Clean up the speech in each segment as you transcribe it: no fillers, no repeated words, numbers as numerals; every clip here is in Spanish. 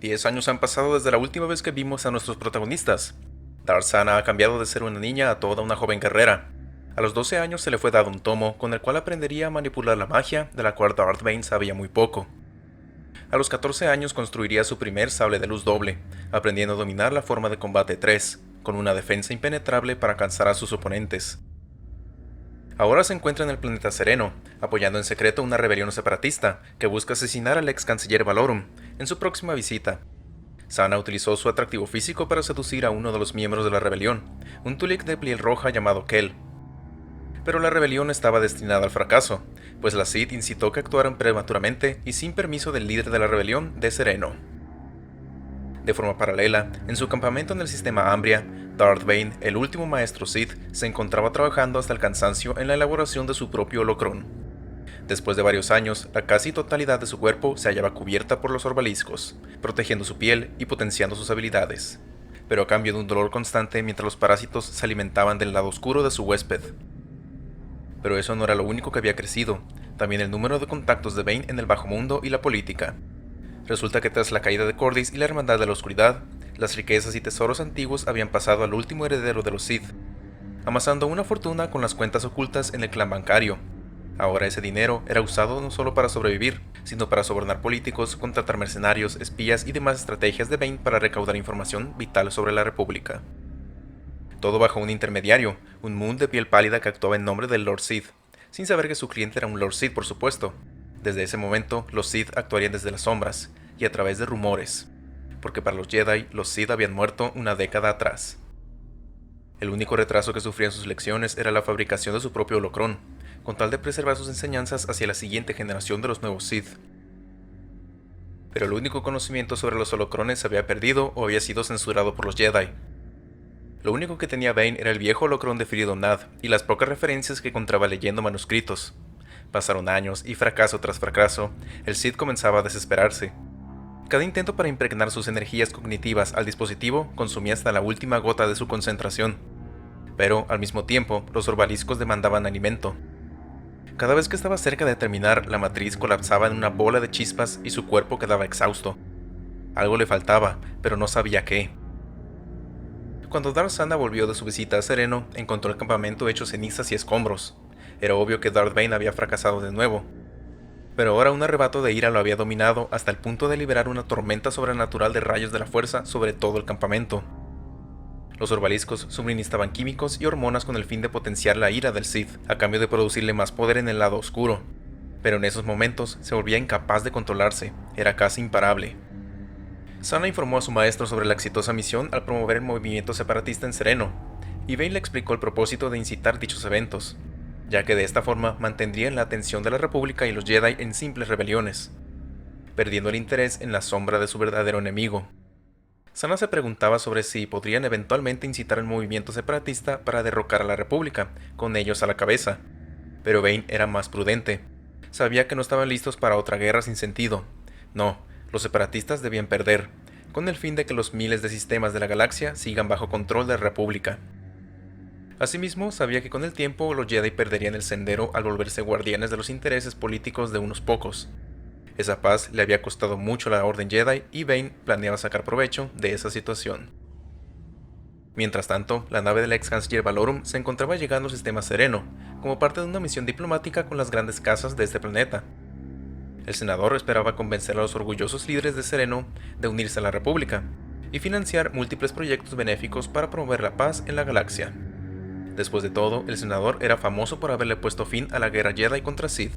10 años han pasado desde la última vez que vimos a nuestros protagonistas. Tarzana ha cambiado de ser una niña a toda una joven guerrera. A los 12 años se le fue dado un tomo con el cual aprendería a manipular la magia, de la cual Darth Bane sabía muy poco. A los 14 años construiría su primer sable de luz doble, aprendiendo a dominar la forma de combate 3, con una defensa impenetrable para alcanzar a sus oponentes. Ahora se encuentra en el planeta Sereno, apoyando en secreto una rebelión separatista que busca asesinar al ex canciller Valorum en su próxima visita. Sana utilizó su atractivo físico para seducir a uno de los miembros de la rebelión, un Twi'lek de piel roja llamado Kel. Pero la rebelión estaba destinada al fracaso, pues la Sith incitó que actuaran prematuramente y sin permiso del líder de la rebelión, de Sereno. De forma paralela, en su campamento en el sistema Ambria, Darth Bane, el último maestro Sith, se encontraba trabajando hasta el cansancio en la elaboración de su propio holocrón. Después de varios años, la casi totalidad de su cuerpo se hallaba cubierta por los orbaliscos, protegiendo su piel y potenciando sus habilidades, pero a cambio de un dolor constante mientras los parásitos se alimentaban del lado oscuro de su huésped. Pero eso no era lo único que había crecido, también el número de contactos de Bane en el bajo mundo y la política. Resulta que tras la caída de Cordis y la Hermandad de la Oscuridad, las riquezas y tesoros antiguos habían pasado al último heredero de los Sith, amasando una fortuna con las cuentas ocultas en el clan bancario. Ahora ese dinero era usado no solo para sobrevivir, sino para sobornar políticos, contratar mercenarios, espías y demás estrategias de Bane para recaudar información vital sobre la República. Todo bajo un intermediario, un Moon de piel pálida que actuaba en nombre del Lord Sith, sin saber que su cliente era un Lord Sith, por supuesto. Desde ese momento, los Sith actuarían desde las sombras, y a través de rumores, porque para los Jedi, los Sith habían muerto una década atrás. El único retraso que sufrían sus lecciones era la fabricación de su propio holocrón, con tal de preservar sus enseñanzas hacia la siguiente generación de los nuevos Sith. Pero el único conocimiento sobre los holocrones se había perdido o había sido censurado por los Jedi. Lo único que tenía Bane era el viejo holocrón de Freedom Nad y las pocas referencias que encontraba leyendo manuscritos. Pasaron años y fracaso tras fracaso, el Sith comenzaba a desesperarse. Cada intento para impregnar sus energías cognitivas al dispositivo consumía hasta la última gota de su concentración. Pero, al mismo tiempo, los orbaliscos demandaban alimento. Cada vez que estaba cerca de terminar, la matriz colapsaba en una bola de chispas y su cuerpo quedaba exhausto. Algo le faltaba, pero no sabía qué. Cuando Darth Sana volvió de su visita a Sereno, encontró el campamento hecho cenizas y escombros. Era obvio que Darth Bane había fracasado de nuevo. Pero ahora un arrebato de ira lo había dominado hasta el punto de liberar una tormenta sobrenatural de rayos de la fuerza sobre todo el campamento. Los orbaliscos suministraban químicos y hormonas con el fin de potenciar la ira del Sith, a cambio de producirle más poder en el lado oscuro. Pero en esos momentos se volvía incapaz de controlarse, era casi imparable. Sana informó a su maestro sobre la exitosa misión al promover el movimiento separatista en Sereno, y Bane le explicó el propósito de incitar dichos eventos, ya que de esta forma mantendrían la atención de la República y los Jedi en simples rebeliones, perdiendo el interés en la sombra de su verdadero enemigo. Sana se preguntaba sobre si podrían eventualmente incitar el movimiento separatista para derrocar a la República, con ellos a la cabeza, pero Bane era más prudente. Sabía que no estaban listos para otra guerra sin sentido. No, los separatistas debían perder, con el fin de que los miles de sistemas de la galaxia sigan bajo control de la República. Asimismo, sabía que con el tiempo los Jedi perderían el sendero al volverse guardianes de los intereses políticos de unos pocos. Esa paz le había costado mucho a la Orden Jedi y Bane planeaba sacar provecho de esa situación. Mientras tanto, la nave del ex canciller Valorum se encontraba llegando al sistema Sereno, como parte de una misión diplomática con las grandes casas de este planeta. El senador esperaba convencer a los orgullosos líderes de Sereno de unirse a la República y financiar múltiples proyectos benéficos para promover la paz en la galaxia. Después de todo, el senador era famoso por haberle puesto fin a la guerra Jedi contra Sith,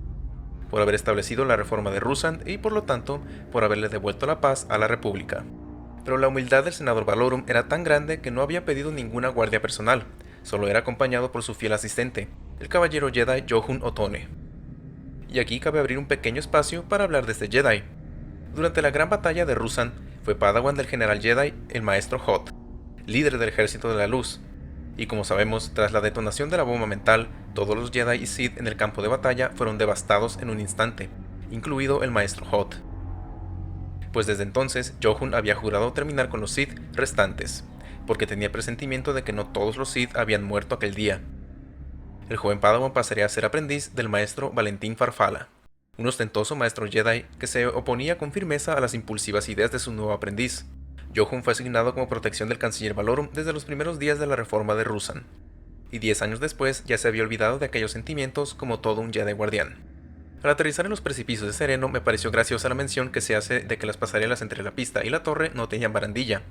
por haber establecido la reforma de Rusand y por lo tanto, por haberle devuelto la paz a la República. Pero la humildad del senador Valorum era tan grande que no había pedido ninguna guardia personal, solo era acompañado por su fiel asistente, el caballero Jedi Johun Otone. Y aquí cabe abrir un pequeño espacio para hablar de este Jedi. Durante la gran batalla de Rusand, fue padawan del general Jedi, el maestro Hoth, líder del Ejército de la Luz. Y como sabemos, tras la detonación de la bomba mental, todos los Jedi y Sith en el campo de batalla fueron devastados en un instante, incluido el maestro Hoth. Pues desde entonces, Johun había jurado terminar con los Sith restantes, porque tenía presentimiento de que no todos los Sith habían muerto aquel día. El joven padawan pasaría a ser aprendiz del maestro Valentín Farfalla. un ostentoso maestro Jedi que se oponía con firmeza a las impulsivas ideas de su nuevo aprendiz. Johun fue asignado como protección del canciller Valorum desde los primeros días de la reforma de Ruusan, y 10 años después ya se había olvidado de aquellos sentimientos como todo un Jedi guardián. Al aterrizar en los precipicios de Sereno, me pareció graciosa la mención que se hace de que las pasarelas entre la pista y la torre no tenían barandilla,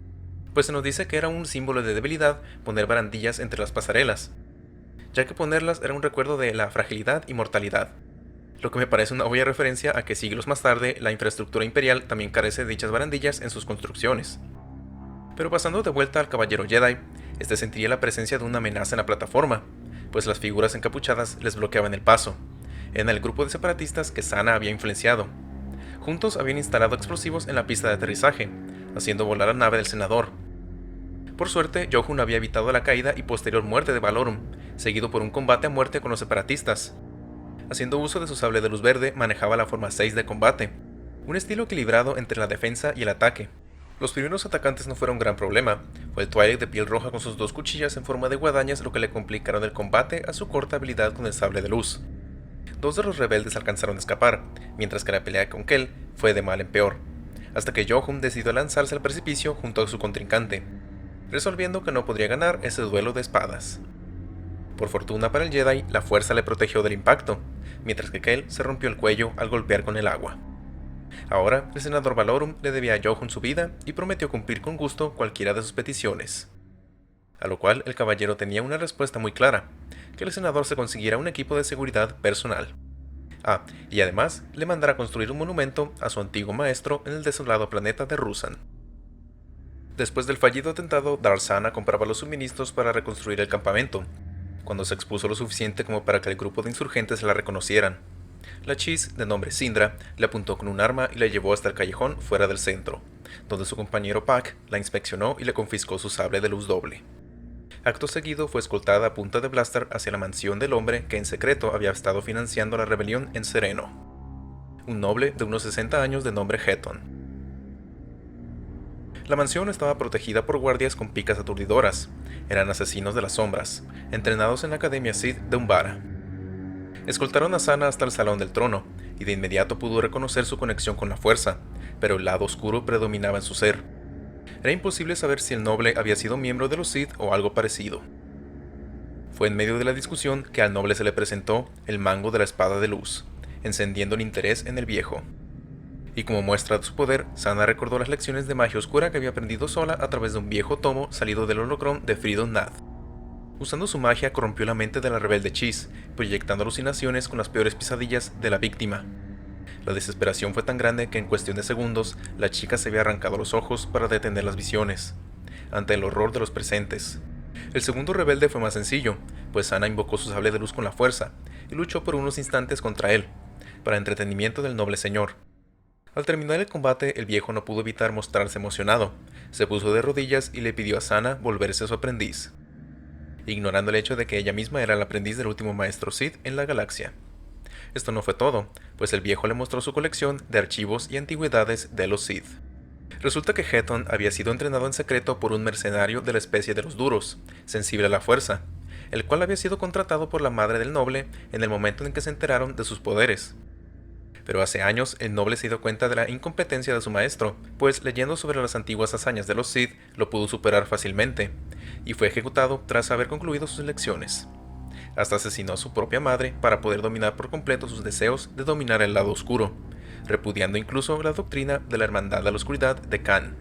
pues se nos dice que era un símbolo de debilidad poner barandillas entre las pasarelas, ya que ponerlas era un recuerdo de la fragilidad y mortalidad, lo que me parece una obvia referencia a que siglos más tarde la infraestructura imperial también carece de dichas barandillas en sus construcciones. Pero pasando de vuelta al caballero Jedi, este sentiría la presencia de una amenaza en la plataforma, pues las figuras encapuchadas les bloqueaban el paso. Eran el grupo de separatistas que Sana había influenciado. Juntos habían instalado explosivos en la pista de aterrizaje, haciendo volar la nave del senador. Por suerte, Johun había evitado la caída y posterior muerte de Valorum, seguido por un combate a muerte con los separatistas. Haciendo uso de su sable de luz verde, manejaba la forma 6 de combate, un estilo equilibrado entre la defensa y el ataque. Los primeros atacantes no fueron un gran problema, fue el Twilight de piel roja con sus 2 cuchillas en forma de guadañas lo que le complicaron el combate a su corta habilidad con el sable de luz. 2 de los rebeldes alcanzaron a escapar, mientras que la pelea con Kel fue de mal en peor, hasta que Johun decidió lanzarse al precipicio junto a su contrincante, resolviendo que no podría ganar ese duelo de espadas. Por fortuna para el Jedi, la fuerza le protegió del impacto, mientras que Kel se rompió el cuello al golpear con el agua. Ahora, el senador Valorum le debía a Johun su vida y prometió cumplir con gusto cualquiera de sus peticiones. A lo cual el caballero tenía una respuesta muy clara, que el senador se consiguiera un equipo de seguridad personal. Y además le mandara construir un monumento a su antiguo maestro en el desolado planeta de Ruusan. Después del fallido atentado, Darth Sana compraba los suministros para reconstruir el campamento, cuando se expuso lo suficiente como para que el grupo de insurgentes la reconocieran. La Chiss, de nombre Sindra, le apuntó con un arma y la llevó hasta el callejón fuera del centro, donde su compañero Pac la inspeccionó y le confiscó su sable de luz doble. Acto seguido fue escoltada a punta de blaster hacia la mansión del hombre que en secreto había estado financiando la rebelión en Sereno, un noble de unos 60 años de nombre Hetton. La mansión estaba protegida por guardias con picas aturdidoras. Eran asesinos de las sombras, entrenados en la Academia Sith de Umbara. Escoltaron a Sana hasta el Salón del Trono, y de inmediato pudo reconocer su conexión con la fuerza, pero el lado oscuro predominaba en su ser. Era imposible saber si el noble había sido miembro de los Sith o algo parecido. Fue en medio de la discusión que al noble se le presentó el mango de la espada de luz, encendiendo el interés en el viejo. Y como muestra de su poder, Sana recordó las lecciones de magia oscura que había aprendido sola a través de un viejo tomo salido del holocrón de Freedom Nath. Usando su magia corrompió la mente de la rebelde Chiss, proyectando alucinaciones con las peores pesadillas de la víctima. La desesperación fue tan grande que en cuestión de segundos, la chica se había arrancado los ojos para detener las visiones, ante el horror de los presentes. El segundo rebelde fue más sencillo, pues Sana invocó su sable de luz con la fuerza, y luchó por unos instantes contra él, para entretenimiento del noble señor. Al terminar el combate, el viejo no pudo evitar mostrarse emocionado, se puso de rodillas y le pidió a Sana volverse su aprendiz, ignorando el hecho de que ella misma era el aprendiz del último maestro Sith en la galaxia. Esto no fue todo, pues el viejo le mostró su colección de archivos y antigüedades de los Sith. Resulta que Hetton había sido entrenado en secreto por un mercenario de la especie de los duros, sensible a la fuerza, el cual había sido contratado por la madre del noble en el momento en que se enteraron de sus poderes. Pero hace años el noble se dio cuenta de la incompetencia de su maestro, pues leyendo sobre las antiguas hazañas de los Sith lo pudo superar fácilmente, y fue ejecutado tras haber concluido sus lecciones. Hasta asesinó a su propia madre para poder dominar por completo sus deseos de dominar el lado oscuro, repudiando incluso la doctrina de la Hermandad de la Oscuridad de Khan.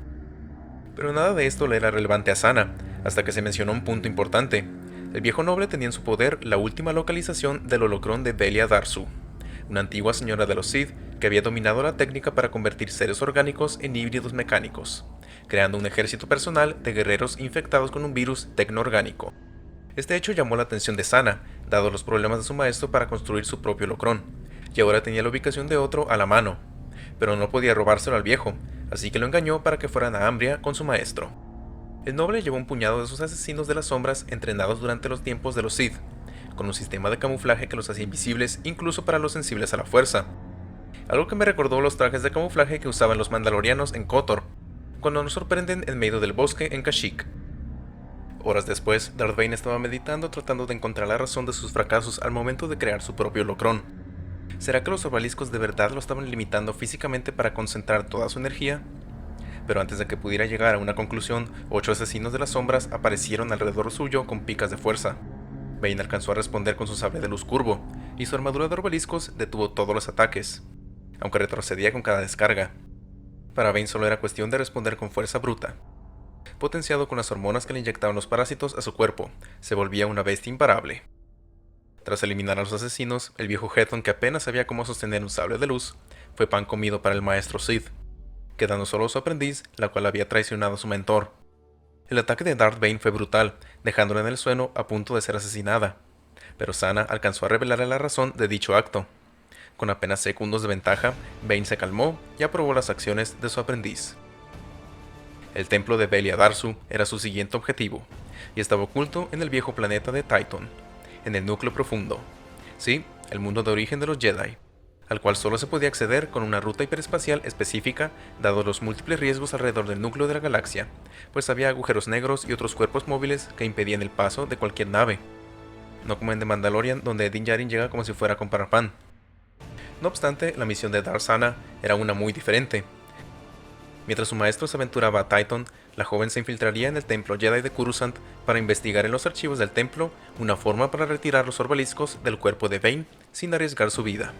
Pero nada de esto le era relevante a Sana, hasta que se mencionó un punto importante. El viejo noble tenía en su poder la última localización del holocrón de Delia Darzu, una antigua señora de los Sith que había dominado la técnica para convertir seres orgánicos en híbridos mecánicos, creando un ejército personal de guerreros infectados con un virus tecnoorgánico. Este hecho llamó la atención de Sana, dado los problemas de su maestro para construir su propio holocrón, y ahora tenía la ubicación de otro a la mano, pero no podía robárselo al viejo, así que lo engañó para que fueran a Ambria con su maestro. El noble llevó un puñado de sus asesinos de las sombras entrenados durante los tiempos de los Sith, con un sistema de camuflaje que los hacía invisibles incluso para los sensibles a la fuerza, algo que me recordó los trajes de camuflaje que usaban los mandalorianos en KOTOR, cuando nos sorprenden en medio del bosque en Kashyyyk. Horas después, Darth Bane estaba meditando tratando de encontrar la razón de sus fracasos al momento de crear su propio holocrón. ¿Será que los obeliscos de verdad lo estaban limitando físicamente para concentrar toda su energía? Pero antes de que pudiera llegar a una conclusión, 8 asesinos de las sombras aparecieron alrededor suyo con picas de fuerza. Bane alcanzó a responder con su sable de luz curvo, y su armadura de obeliscos detuvo todos los ataques, aunque retrocedía con cada descarga. Para Bane solo era cuestión de responder con fuerza bruta. Potenciado con las hormonas que le inyectaban los parásitos a su cuerpo, se volvía una bestia imparable. Tras eliminar a los asesinos, el viejo Hetton, que apenas sabía cómo sostener un sable de luz, fue pan comido para el maestro Sid, quedando solo su aprendiz, la cual había traicionado a su mentor. El ataque de Darth Bane fue brutal, dejándola en el suelo a punto de ser asesinada, pero Sana alcanzó a revelarle la razón de dicho acto. Con apenas segundos de ventaja, Bane se calmó y aprobó las acciones de su aprendiz. El templo de Belia Darsu era su siguiente objetivo, y estaba oculto en el viejo planeta de Titan, en el núcleo profundo. Sí, el mundo de origen de los Jedi, al cual solo se podía acceder con una ruta hiperespacial específica, dado los múltiples riesgos alrededor del núcleo de la galaxia, pues había agujeros negros y otros cuerpos móviles que impedían el paso de cualquier nave. No como en The Mandalorian, donde Din Djarin llega como si fuera a comprar pan. No obstante, la misión de Darth Sana era una muy diferente. Mientras su maestro se aventuraba a Titan, la joven se infiltraría en el templo Jedi de Coruscant para investigar en los archivos del templo una forma para retirar los obeliscos del cuerpo de Bane sin arriesgar su vida.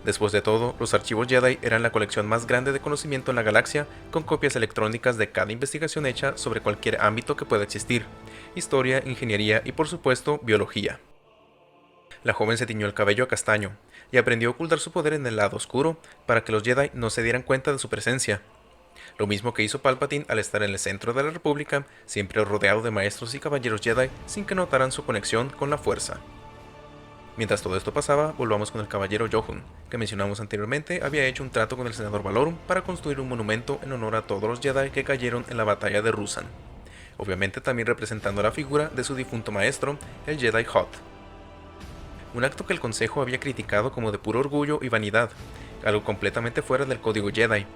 Después de todo, los archivos Jedi eran la colección más grande de conocimiento en la galaxia, con copias electrónicas de cada investigación hecha sobre cualquier ámbito que pueda existir: historia, ingeniería y por supuesto, biología. La joven se tiñó el cabello a castaño, y aprendió a ocultar su poder en el lado oscuro para que los Jedi no se dieran cuenta de su presencia. Lo mismo que hizo Palpatine al estar en el centro de la República, siempre rodeado de maestros y caballeros Jedi sin que notaran su conexión con la fuerza. Mientras todo esto pasaba, volvamos con el caballero Johun, que mencionamos anteriormente había hecho un trato con el senador Valorum para construir un monumento en honor a todos los Jedi que cayeron en la batalla de Ruusan, obviamente también representando la figura de su difunto maestro, el Jedi Hutt. Un acto que el Consejo había criticado como de puro orgullo y vanidad, algo completamente fuera del código Jedi.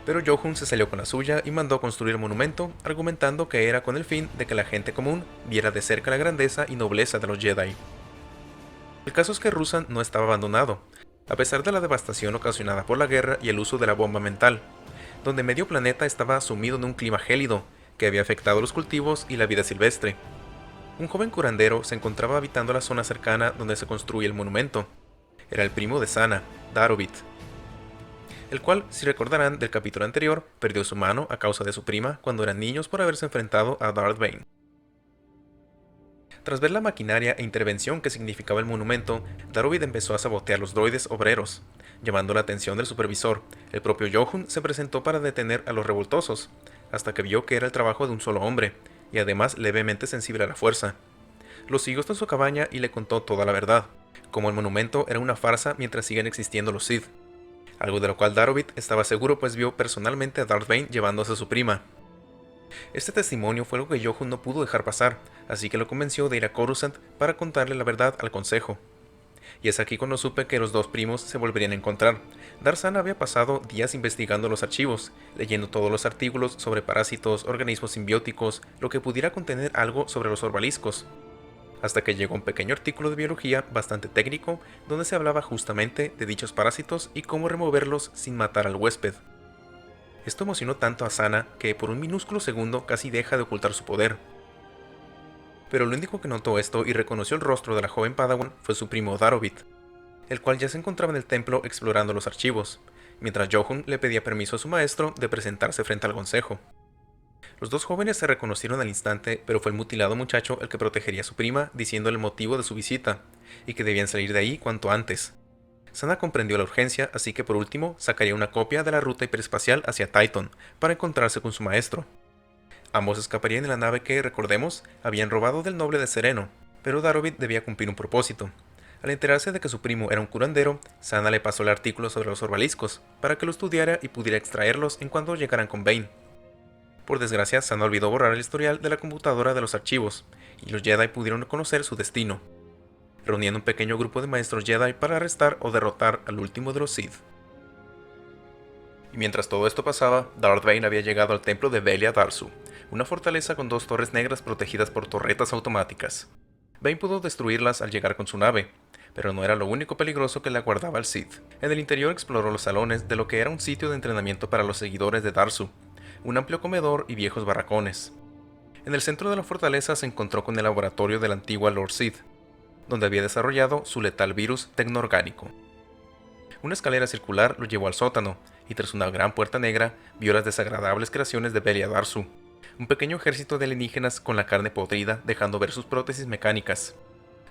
Pero Johun se salió con la suya y mandó construir el monumento, argumentando que era con el fin de que la gente común viera de cerca la grandeza y nobleza de los Jedi. El caso es que Ruusan no estaba abandonado, a pesar de la devastación ocasionada por la guerra y el uso de la bomba mental, donde medio planeta estaba sumido en un clima gélido que había afectado los cultivos y la vida silvestre. Un joven curandero se encontraba habitando la zona cercana donde se construye el monumento. Era el primo de Sana, Darovit, el cual, si recordarán del capítulo anterior, perdió su mano a causa de su prima cuando eran niños por haberse enfrentado a Darth Bane. Tras ver la maquinaria e intervención que significaba el monumento, Darovit empezó a sabotear los droides obreros. Llamando la atención del supervisor, el propio Johun se presentó para detener a los revoltosos, hasta que vio que era el trabajo de un solo hombre, y además levemente sensible a la fuerza. Lo siguió hasta su cabaña y le contó toda la verdad, como el monumento era una farsa mientras siguen existiendo los Sith, algo de lo cual Darovit estaba seguro pues vio personalmente a Darth Bane llevándose a su prima. Este testimonio fue algo que Johun no pudo dejar pasar, así que lo convenció de ir a Coruscant para contarle la verdad al consejo. Y es aquí cuando supe que los dos primos se volverían a encontrar. Darth Sana había pasado días investigando los archivos, leyendo todos los artículos sobre parásitos, organismos simbióticos, lo que pudiera contener algo sobre los orbaliscos, hasta que llegó un pequeño artículo de biología bastante técnico donde se hablaba justamente de dichos parásitos y cómo removerlos sin matar al huésped. Esto emocionó tanto a Sana que por un minúsculo segundo casi deja de ocultar su poder. Pero lo único que notó esto y reconoció el rostro de la joven Padawan fue su primo Darovit, el cual ya se encontraba en el templo explorando los archivos, mientras Johun le pedía permiso a su maestro de presentarse frente al consejo. Los dos jóvenes se reconocieron al instante, pero fue el mutilado muchacho el que protegería a su prima, diciéndole el motivo de su visita, y que debían salir de ahí cuanto antes. Sana comprendió la urgencia, así que por último sacaría una copia de la ruta hiperespacial hacia Titan, para encontrarse con su maestro. Ambos escaparían en la nave que, recordemos, habían robado del noble de Sereno, pero Darovit debía cumplir un propósito. Al enterarse de que su primo era un curandero, Sana le pasó el artículo sobre los orbaliscos, para que lo estudiara y pudiera extraerlos en cuanto llegaran con Bane. Por desgracia, Sana olvidó borrar el historial de la computadora de los archivos, y los Jedi pudieron conocer su destino, reuniendo un pequeño grupo de maestros Jedi para arrestar o derrotar al último de los Sith. Y mientras todo esto pasaba, Darth Bane había llegado al templo de Belia Darsu, una fortaleza con dos torres negras protegidas por torretas automáticas. Bane pudo destruirlas al llegar con su nave, Pero no era lo único peligroso que le aguardaba al Sith. En el interior exploró los salones de lo que era un sitio de entrenamiento para los seguidores de Darzu, un amplio comedor y viejos barracones. En el centro de la fortaleza se encontró con el laboratorio de la antigua Lord Sith, donde había desarrollado su letal virus tecnoorgánico. Una escalera circular lo llevó al sótano, y tras una gran puerta negra vio las desagradables creaciones de Belia Darzu, un pequeño ejército de alienígenas con la carne podrida dejando ver sus prótesis mecánicas,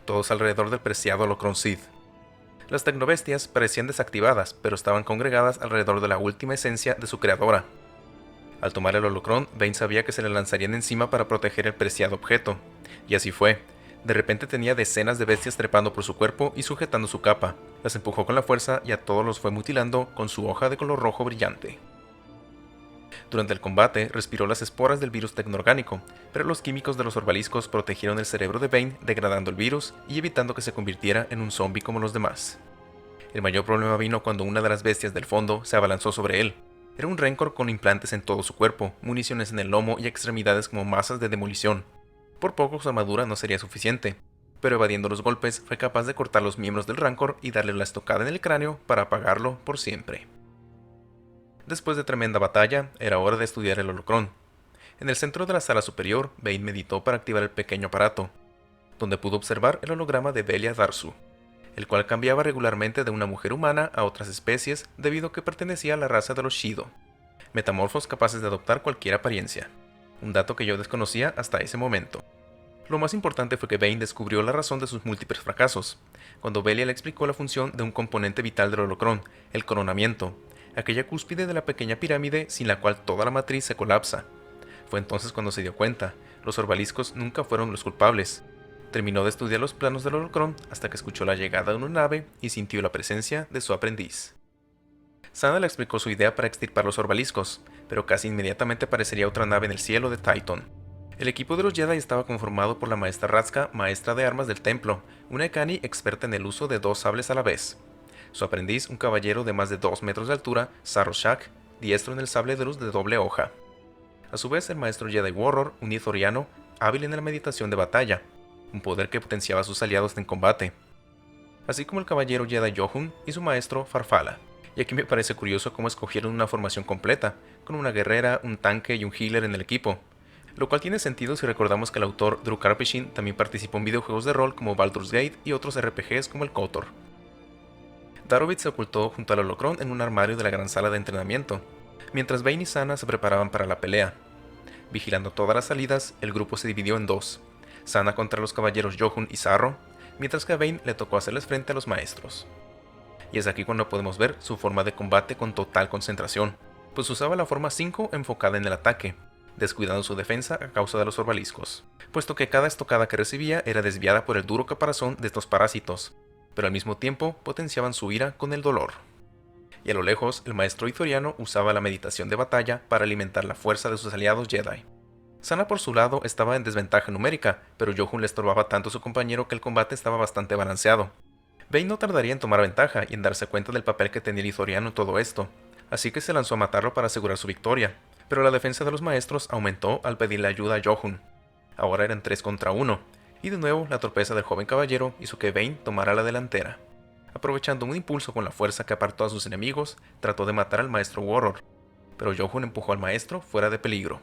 todos alrededor del preciado holocrón Sith. Las tecnobestias parecían desactivadas, pero estaban congregadas alrededor de la última esencia de su creadora. Al tomar el holocrón, Bane sabía que se le lanzarían encima para proteger el preciado objeto, y así fue. De repente tenía decenas de bestias trepando por su cuerpo y sujetando su capa. Las empujó con la fuerza y a todos los fue mutilando con su hoja de color rojo brillante. Durante el combate, respiró las esporas del virus tecnoorgánico, pero los químicos de los orbaliscos protegieron el cerebro de Bane, degradando el virus y evitando que se convirtiera en un zombie como los demás. El mayor problema vino cuando una de las bestias del fondo se abalanzó sobre él. Era un Rancor con implantes en todo su cuerpo, municiones en el lomo y extremidades como masas de demolición. Por poco su armadura no sería suficiente, pero evadiendo los golpes fue capaz de cortar los miembros del Rancor y darle la estocada en el cráneo para apagarlo por siempre. Después de tremenda batalla, era hora de estudiar el holocrón. En el centro de la sala superior, Bane meditó para activar el pequeño aparato, donde pudo observar el holograma de Belia Darzu, el cual cambiaba regularmente de una mujer humana a otras especies debido a que pertenecía a la raza de los Shido, metamorfos capaces de adoptar cualquier apariencia, un dato que yo desconocía hasta ese momento. Lo más importante fue que Bane descubrió la razón de sus múltiples fracasos, cuando Belia le explicó la función de un componente vital del holocrón, el coronamiento, aquella cúspide de la pequeña pirámide sin la cual toda la matriz se colapsa. Fue entonces cuando se dio cuenta, los orbaliscos nunca fueron los culpables. Terminó de estudiar los planos del holocrón hasta que escuchó la llegada de una nave y sintió la presencia de su aprendiz. Sana le explicó su idea para extirpar los orbaliscos, pero casi inmediatamente aparecería otra nave en el cielo de Titan. El equipo de los Jedi estaba conformado por la maestra Raska, maestra de armas del templo, una Ekani experta en el uso de 2 sables a la vez. Su aprendiz, un caballero de más de 2 metros de altura, Sarro Shak, diestro en el sable de luz de doble hoja. A su vez, el maestro Jedi Warrior, un ithoriano, hábil en la meditación de batalla, un poder que potenciaba a sus aliados en combate. Así como el caballero Jedi Johun y su maestro Farfala. Y aquí me parece curioso cómo escogieron una formación completa, con una guerrera, un tanque y un healer en el equipo. Lo cual tiene sentido si recordamos que el autor Drew Karpyshyn también participó en videojuegos de rol como Baldur's Gate y otros RPGs como el KOTOR. Darovitz se ocultó junto al holocrón en un armario de la gran sala de entrenamiento, mientras Bane y Sana se preparaban para la pelea. Vigilando todas las salidas, el grupo se dividió en dos, Sana contra los caballeros Johun y Sarro, mientras que a Bane le tocó hacerles frente a los maestros. Y es aquí cuando podemos ver su forma de combate con total concentración, pues usaba la forma 5 enfocada en el ataque, descuidando su defensa a causa de los orbaliscos, puesto que cada estocada que recibía era desviada por el duro caparazón de estos parásitos, pero al mismo tiempo potenciaban su ira con el dolor. Y a lo lejos, el maestro ithoriano usaba la meditación de batalla para alimentar la fuerza de sus aliados Jedi. Sana por su lado estaba en desventaja numérica, pero Johun le estorbaba tanto a su compañero que el combate estaba bastante balanceado. Bane no tardaría en tomar ventaja y en darse cuenta del papel que tenía el ithoriano en todo esto, así que se lanzó a matarlo para asegurar su victoria, pero la defensa de los maestros aumentó al pedirle ayuda a Johun. Ahora eran 3 contra 1, y de nuevo la torpeza del joven caballero hizo que Bane tomara la delantera. Aprovechando un impulso con la fuerza que apartó a sus enemigos, trató de matar al maestro Warrior, pero Johun empujó al maestro fuera de peligro.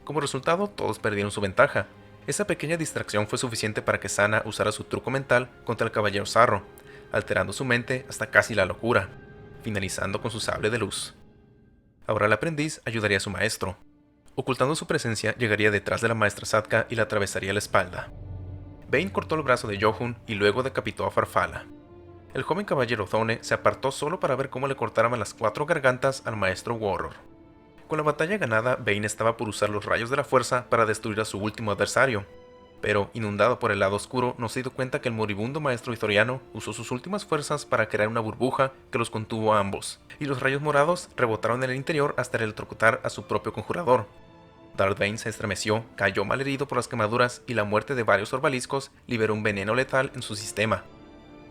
Como resultado, todos perdieron su ventaja. Esa pequeña distracción fue suficiente para que Sana usara su truco mental contra el caballero Sarro, alterando su mente hasta casi la locura, finalizando con su sable de luz. Ahora el aprendiz ayudaría a su maestro. Ocultando su presencia, llegaría detrás de la maestra Satka y le atravesaría la espalda. Bane cortó el brazo de Johun y luego decapitó a Farfala. El joven caballero Thone se apartó solo para ver cómo le cortaban las 4 gargantas al maestro Warrior. Con la batalla ganada, Bane estaba por usar los rayos de la fuerza para destruir a su último adversario, pero, inundado por el lado oscuro, no se dio cuenta que el moribundo maestro ithoriano usó sus últimas fuerzas para crear una burbuja que los contuvo a ambos, y los rayos morados rebotaron en el interior hasta electrocutar a su propio conjurador. Darth Bane se estremeció, cayó malherido por las quemaduras y la muerte de varios orbaliscos liberó un veneno letal en su sistema.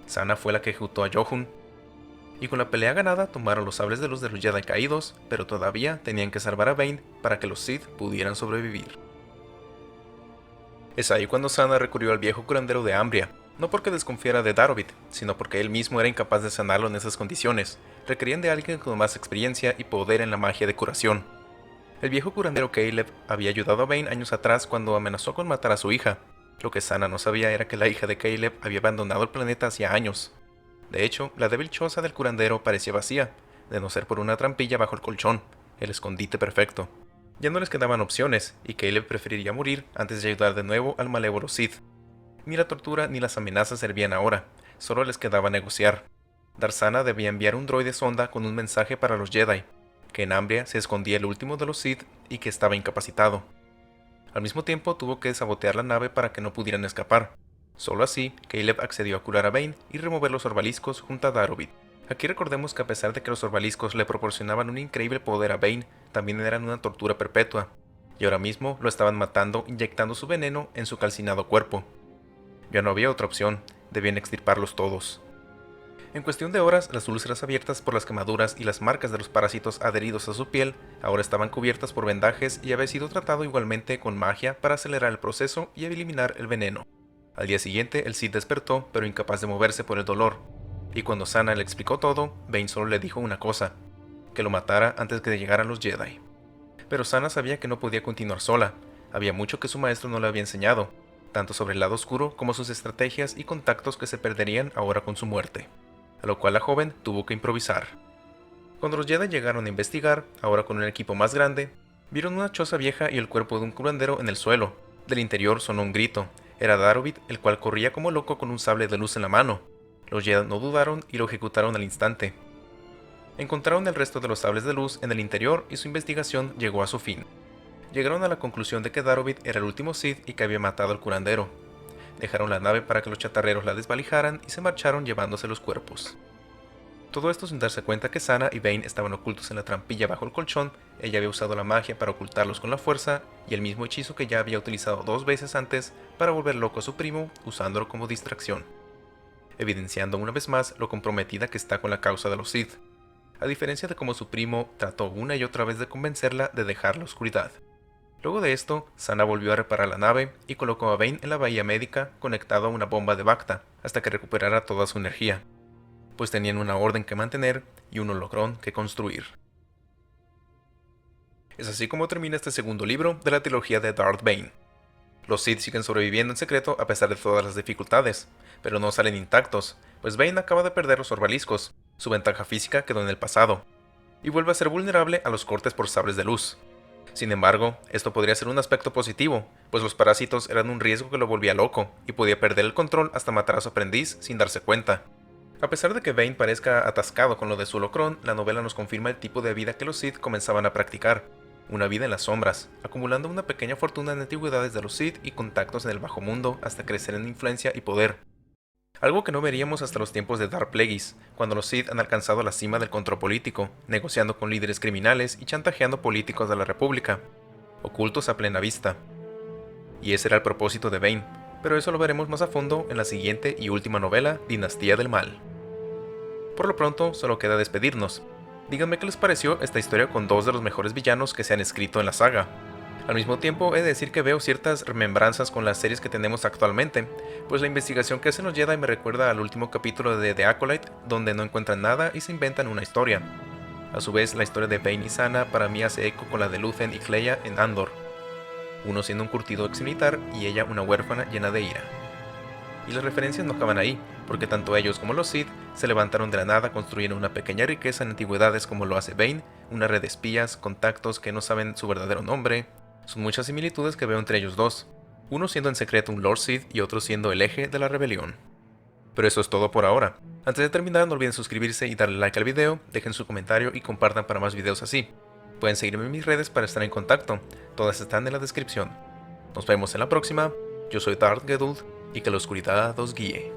Sana fue la que ejecutó a Johun, y con la pelea ganada tomaron los sables de luz de los Jedi caídos, pero todavía tenían que salvar a Bane para que los Sith pudieran sobrevivir. Es ahí cuando Sana recurrió al viejo curandero de Ambria, No porque desconfiara de Darovit, sino porque él mismo era incapaz de sanarlo en esas condiciones. Requerían de alguien con más experiencia y poder en la magia de curación. El viejo curandero Caleb había ayudado a Bane años atrás cuando amenazó con matar a su hija. Lo que Sana no sabía era que la hija de Caleb había abandonado el planeta hacía años. De hecho, la débil choza del curandero parecía vacía, de no ser por una trampilla bajo el colchón, el escondite perfecto. Ya no les quedaban opciones, y Caleb preferiría morir antes de ayudar de nuevo al malévolo Sith. Ni la tortura ni las amenazas servían ahora, solo les quedaba negociar. Darsana debía enviar un droide sonda con un mensaje para los Jedi, que en Ambria se escondía el último de los Sith y que estaba incapacitado. Al mismo tiempo tuvo que sabotear la nave para que no pudieran escapar. Solo así, Caleb accedió a curar a Bane y remover los orbaliscos junto a Darovit. Aquí recordemos que a pesar de que los orbaliscos le proporcionaban un increíble poder a Bane, también eran una tortura perpetua, y ahora mismo lo estaban matando inyectando su veneno en su calcinado cuerpo. Ya no había otra opción, debían extirparlos todos. En cuestión de horas, las úlceras abiertas por las quemaduras y las marcas de los parásitos adheridos a su piel ahora estaban cubiertas por vendajes y había sido tratado igualmente con magia para acelerar el proceso y eliminar el veneno. Al día siguiente, el Sith despertó, pero incapaz de moverse por el dolor. Y cuando Sana le explicó todo, Bane solo le dijo una cosa: que lo matara antes que llegaran los Jedi. Pero Sana sabía que no podía continuar sola. Había mucho que su maestro no le había enseñado, tanto sobre el lado oscuro como sus estrategias y contactos que se perderían ahora con su muerte. A lo cual la joven tuvo que improvisar. Cuando los Jedi llegaron a investigar, ahora con un equipo más grande, vieron una choza vieja y el cuerpo de un curandero en el suelo. Del interior sonó un grito. Era Darovit, el cual corría como loco con un sable de luz en la mano. Los Jedi no dudaron y lo ejecutaron al instante. Encontraron el resto de los sables de luz en el interior y su investigación llegó a su fin. Llegaron a la conclusión de que Darovit era el último Sith y que había matado al curandero. Dejaron la nave para que los chatarreros la desvalijaran y se marcharon llevándose los cuerpos. Todo esto sin darse cuenta que Sana y Bane estaban ocultos en la trampilla bajo el colchón. Ella había usado la magia para ocultarlos con la fuerza y el mismo hechizo que ya había utilizado 2 veces antes para volver loco a su primo, usándolo como distracción, evidenciando una vez más lo comprometida que está con la causa de los Sith, a diferencia de cómo su primo trató una y otra vez de convencerla de dejar la oscuridad. Luego de esto, Sana volvió a reparar la nave y colocó a Bane en la bahía médica conectado a una bomba de Bacta hasta que recuperara toda su energía, pues tenían una orden que mantener y un holocrón que construir. Es así como termina este segundo libro de la trilogía de Darth Bane. Los Sith siguen sobreviviendo en secreto a pesar de todas las dificultades, pero no salen intactos, pues Bane acaba de perder los orbaliscos, su ventaja física quedó en el pasado, y vuelve a ser vulnerable a los cortes por sables de luz. Sin embargo, esto podría ser un aspecto positivo, pues los parásitos eran un riesgo que lo volvía loco, y podía perder el control hasta matar a su aprendiz sin darse cuenta. A pesar de que Bane parezca atascado con lo de su holocrón, la novela nos confirma el tipo de vida que los Sith comenzaban a practicar. Una vida en las sombras, acumulando una pequeña fortuna en antigüedades de los Sith y contactos en el bajo mundo hasta crecer en influencia y poder. Algo que no veríamos hasta los tiempos de Darth Plagueis, cuando los Sith han alcanzado la cima del control político, negociando con líderes criminales y chantajeando políticos de la República, ocultos a plena vista. Y ese era el propósito de Bane, pero eso lo veremos más a fondo en la siguiente y última novela, Dinastía del Mal. Por lo pronto, solo queda despedirnos. Díganme qué les pareció esta historia con 2 de los mejores villanos que se han escrito en la saga. Al mismo tiempo, he de decir que veo ciertas remembranzas con las series que tenemos actualmente, pues la investigación que hacen los Jedi me recuerda al último capítulo de The Acolyte, donde no encuentran nada y se inventan una historia. A su vez, la historia de Bane y Sana para mí hace eco con la de Luthen y Kleya en Andor, uno siendo un curtido ex militar y ella una huérfana llena de ira. Y las referencias no acaban ahí, porque tanto ellos como los Sith se levantaron de la nada construyendo una pequeña riqueza en antigüedades como lo hace Bane, una red de espías, contactos que no saben su verdadero nombre. Son muchas similitudes que veo entre ellos dos, uno siendo en secreto un Lord Sith y otro siendo el eje de la rebelión. Pero eso es todo por ahora. Antes de terminar, no olviden suscribirse y darle like al video, dejen su comentario y compartan para más videos así. Pueden seguirme en mis redes para estar en contacto, todas están en la descripción. Nos vemos en la próxima, yo soy Darth Geduld y que la oscuridad os guíe.